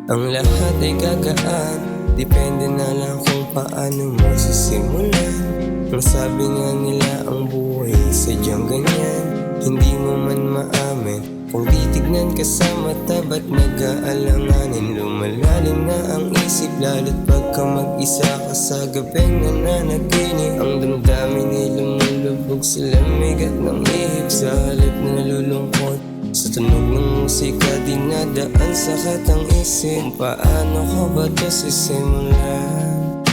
Ang lahat ay gagaan, depende na lang kung paano mo sisimulan. Ang sabi nga nila ang buhay sadyang ganyan, hindi mo man maamin. Kung titignan ka sa mata, ba't nag-aalanganin? Lumalalim na ang isip, lalo't pagka mag-isa ka sa gabing nananaginip. Ang damdamin ay lumulubog sa lamig at ng ihip, sa halip na nalulungkot. Sa tunog ng musika dinadaan sa katang isip. Kung paano ko ba ito sisimulan?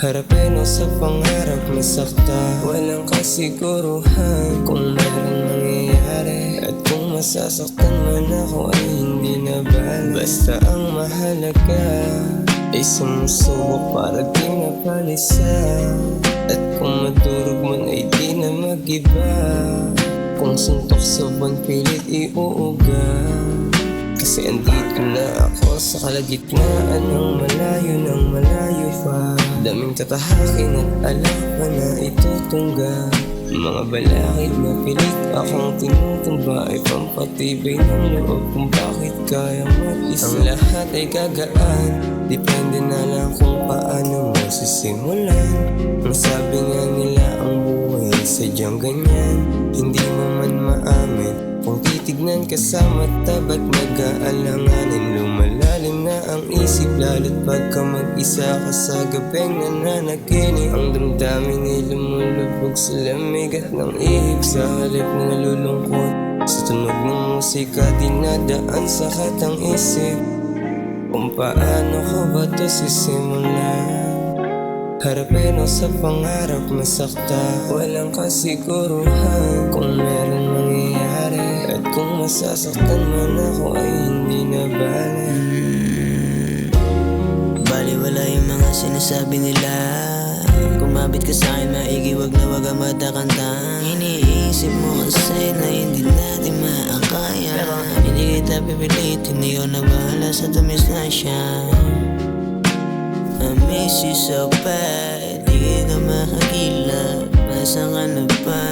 Harapin o sa pangarap masakta, walang kasiguruhan kung meron mangyayari. At kung masasaktan man ako ay hindi na bala. Basta ang mahalaga ay sumusubok para di mapalisa. At kung madurog man ay di na mag-iba. Kung suntok sa buwan pilit iuuga. Kasi andito na ako sa kalagitnaan ng malayo pa. Daming tatahakin at alam pa na itutungga. Mga balakid na pilit akong tinutumba ay pampatibay ng loob kung bakit kaya mag-isa. Ang lahat ay gagaan, depende na lang kung paano mo sisimulan. Ang sabi nga nila ang buhay sadyang ganyan, hindi mo man maamin. Kung titignan ka sa mata, ba't mag-aalanganin? Lumalalim na ang isip, lalo't pagka mag-isa ka sa gabing nananaginip. Ang damdamin ay lumulubog sa lamig at ng ihip, sa halip na nalulungkot. Sa tunog ng musika dinadaan sa katang isip. Kung paano ko ba ito sisimulan? Harapin o sa pangarap masakta, walang kasiguruhan kung meron mangyayari. At kung masasaktan man ako ay hindi na bala. Baliwala yung mga sinasabi nila. Kumabit ka sa'kin maigi, wag na wag ang matakantang. Iniisip mo kasi na hindi natin maakaya, pero hindi kita pipilitin, ikaw na bahala sa tamis na siya. I miss you so bad, di ka makakila, nasaan ka na ba?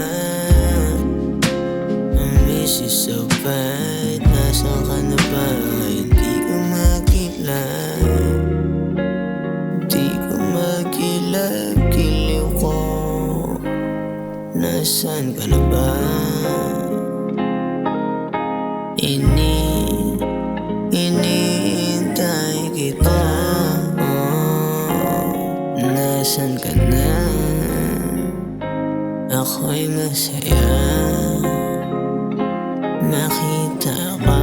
I miss you so bad, nasaan ka na ba? Hindi ka makakila, di ka makakila, giliw ko. Nasaan ka na ba? Iniintay kita. Nasaan ka na? Ako'y masaya makita ka.